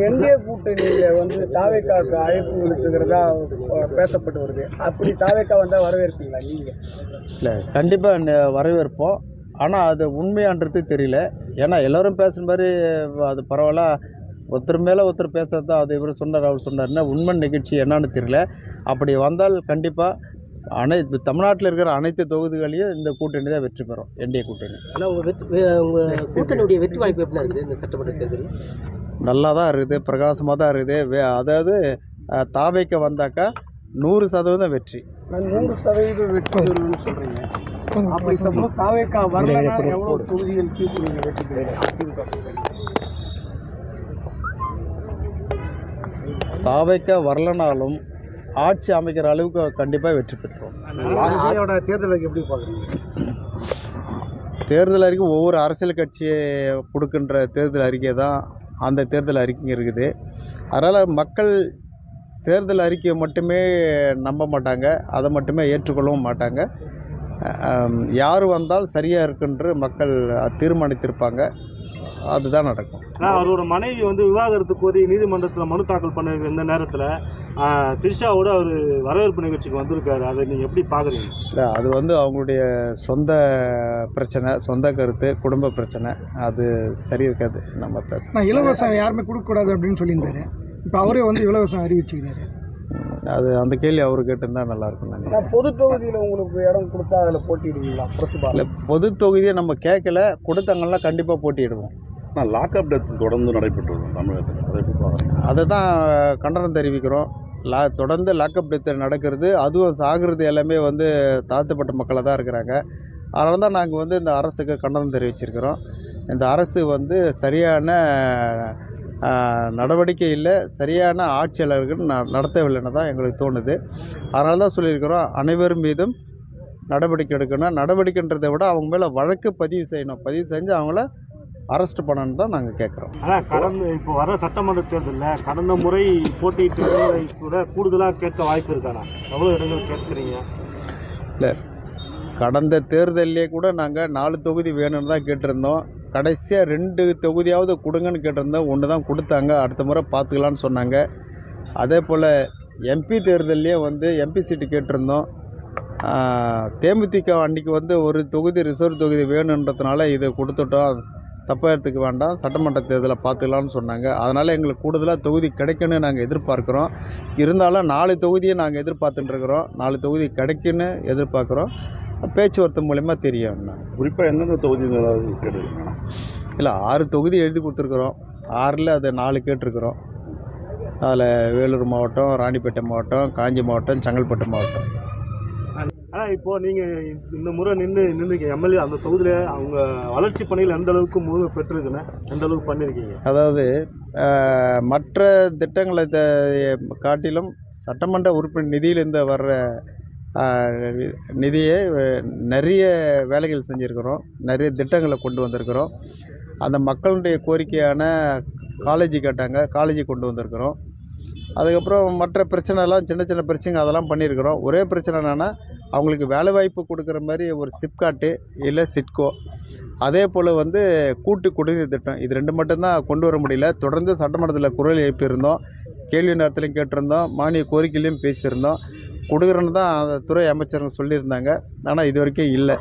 NDA கூட்டணியில் வந்து தாவேக்காவுக்கு அழைப்பு விடுத்துக்கிறதா பேசப்பட்டு வருது. அப்படி தாவேக்கா வந்தால் வரவேற்பீங்களா நீங்கள்? இல்லை, கண்டிப்பாக வரவேற்போம். ஆனால் அது உண்மையான்றது தெரியல. ஏன்னா எல்லோரும் பேசுகிற மாதிரி அது பரவாயில்ல, ஒருத்தர் மேலே ஒருத்தர் பேசுகிறது தான். அது இவர் சொன்னார் அவர் சொன்னார்னா உண்மை நிகழ்ச்சி என்னன்னு தெரியல. அப்படி வந்தால் கண்டிப்பாக தமிழ்நாட்டில் இருக்கிற அனைத்து தொகுதிகளையும் இந்த கூட்டணி தான் வெற்றி பெறும், என்டிஏ கூட்டணி. ஆனால் உங்கள் கூட்டணியுடைய வெற்றி வாய்ப்பு எப்படி இருக்குது இந்த சட்டமன்ற தேர்தலில்? நல்லா தான் இருக்குது, பிரகாசமாக தான் இருக்குது. அதாவது தாவேக்கா வந்தாக்கா 100% வெற்றி. 100% வெற்றி வரும்னு சொல்கிறீங்க. அப்படி சப்போஸ் தாவேக்கா வரலன்னா எவ்வளோ தொகுதிகள் சீட்டு வெற்றி பெறும்? தாவேக்கா வரலனாலும் ஆட்சி அமைக்கிற அளவுக்கு கண்டிப்பாக வெற்றி பெற்றோம். தேர்தலுக்கு எப்படி பார்க்குறீங்க? தேர்தல் அறிக்கை ஒவ்வொரு அரசியல் கட்சியை கொடுக்கின்ற தேர்தல் அறிக்கை தான் அந்த தேர்தல் அறிக்கை இருக்குது. அதனால் மக்கள் தேர்தல் அறிக்கையை மட்டுமே நம்ப மாட்டாங்க, அதை மட்டுமே ஏற்றுக்கொள்ளவும் மாட்டாங்க. யார் வந்தால் சரியாக இருக்குன்று மக்கள் தீர்மானித்திருப்பாங்க, அதுதான் நடக்கும். அவரோட மனைவி வந்து விவாகரத்து கோரி நீதிமன்றத்தில் மனு தாக்கல் பண்ண இந்த நேரத்தில் திரிஷாவோட அவர் வரவேற்பு நிகழ்ச்சிக்கு வந்திருக்காரு. அதை நீங்கள் எப்படி பார்க்குறீங்க? இல்லை, அது வந்து அவங்களுடைய சொந்த பிரச்சனை, சொந்த கருத்து, குடும்ப பிரச்சனை. அது சரி இருக்காது. நம்ம பேச இலவசம் யாருமே கொடுக்கக்கூடாது அப்படின்னு சொல்லியிருந்தாரு. இப்போ அவரே வந்து இலவசம் அறிவிச்சுக்கிறாரு. அது அந்த கேள்வி அவர் கேட்டிருந்தா நல்லாயிருக்கும். நினைக்கிறேன். பொது தொகுதியில் உங்களுக்கு இடம் கொடுத்தா அதில் போட்டிடுவீங்களா? இல்லை, பொது தொகுதியை நம்ம கேட்கல, கொடுத்தாங்கன்னா கண்டிப்பாக போட்டியிடுவோம். ஆனால் லாக்அப் டெத் தொடர்ந்து நடைபெற்று தமிழகத்தில், அதை தான் கண்டனம் தெரிவிக்கிறோம். தொடர்ந்து லாக்அப் டெத் நடக்கிறது, அதுவும் சாகிறது எல்லாமே வந்து தாழ்த்தப்பட்ட மக்களாக தான் இருக்கிறாங்க. அதனால தான் நாங்கள் வந்து இந்த அரசுக்கு கண்டனம் தெரிவிச்சிருக்கிறோம். இந்த அரசு வந்து சரியான நடவடிக்கை இல்லை, சரியான ஆட்சியாளர்கள் நடத்தவில்லைன்னு தான் எங்களுக்கு தோணுது. அதனால தான் சொல்லியிருக்கிறோம், அனைவரும் மீதும் நடவடிக்கை எடுக்கணும். நடவடிக்கைன்றதை விட அவங்க மேலே வழக்கு பதிவு செய்யணும். பதிவு செஞ்சு அவங்கள அரெஸ்ட் பண்ணணுன்னு தான் நாங்கள் கேட்குறோம். ஆனால் இப்போ வர சட்டமன்ற தேர்தலில் கடந்த முறை போட்டியிட்டு கூட கூடுதலாக கேட்க வாய்ப்பு இருக்காண்ணா? எவ்வளோ இடங்கள் கேட்குறீங்க? இல்லை, கடந்த தேர்தலிலே கூட நாங்கள் 4 தொகுதி வேணும்னு தான் கேட்டிருந்தோம். கடைசியாக 2 தொகுதியாவது கொடுங்கன்னு கேட்டிருந்தோம். 1 தான் கொடுத்தாங்க. அடுத்த முறை பார்த்துக்கலான்னு சொன்னாங்க. அதே போல் எம்பி தேர்தல்லையே வந்து எம்பி சீட்டு கேட்டிருந்தோம். தேமுதிக அன்றைக்கி வந்து ஒரு தொகுதி ரிசர்வ் தொகுதி வேணுன்றதுனால இதை கொடுத்துட்டோம், தப்பாக எடுத்துக்க வேண்டாம், சட்டமன்ற தேர்தலை பார்த்துக்கலான்னு சொன்னாங்க. அதனால் எங்களுக்கு கூடுதலாக தொகுதி கிடைக்குன்னு நாங்கள் எதிர்பார்க்குறோம். இருந்தாலும் 4 தொகுதியை நாங்கள் எதிர்பார்த்துட்டுருக்குறோம். 4 தொகுதி கிடைக்குன்னு எதிர்பார்க்குறோம். பேச்சுவார்த்தை மூலமா தெரியும். குறிப்பாக எந்தெந்த தொகுதி கேட்டுருக்கீங்க? இல்லை, 6 தொகுதி எழுதி கொடுத்துருக்குறோம். 6ல் அது 4 கேட்டிருக்கிறோம். அதில் வேலூர் மாவட்டம், ராணிப்பேட்டை மாவட்டம், காஞ்சி மாவட்டம், செங்கல்பட்டு மாவட்டம். ஆனால் இப்போது நீங்கள் இந்த முறை நின்று எம்எல்ஏ அந்த தொகுதியில் அவங்க வளர்ச்சி பணியில் எந்த அளவுக்கு முழு பெற்றிருக்குன்னு எந்த அளவுக்கு பண்ணியிருக்கீங்க? அதாவது மற்ற திட்டங்களை காட்டிலும் சட்டமன்ற உறுப்பினர் நிதியிலிருந்து வர்ற நிதியை நிறைய வேலைகள் செஞ்சுருக்கிறோம், நிறைய திட்டங்களை கொண்டு வந்திருக்கிறோம். அந்த மக்களுடைய கோரிக்கையான காலேஜ் கேட்டாங்க, காலேஜை கொண்டு வந்திருக்கிறோம். அதுக்கப்புறம் மற்ற பிரச்சனைலாம் சின்ன சின்ன பிரச்சனை அதெல்லாம் பண்ணியிருக்கிறோம். ஒரே பிரச்சனை என்னென்னா அவங்களுக்கு வேலைவாய்ப்பு கொடுக்குற மாதிரி ஒரு சிப்காட்டு இல்லை சிட்கோ, அதே போல் வந்து கூட்டு குடிநீர் திட்டம், இது 2 மட்டும்தான் கொண்டு வர முடியல. தொடர்ந்து சட்டமன்றத்தில் குரல் எழுப்பியிருந்தோம், கேள்வி நேரத்துலையும் கேட்டிருந்தோம், மானிய கோரிக்கையிலையும் பேசியிருந்தோம். கொடுக்குறேன்னு தான் அந்த துறை அமைச்சருங்க சொல்லியிருந்தாங்க. ஆனால் இது வரைக்கும் இல்லை.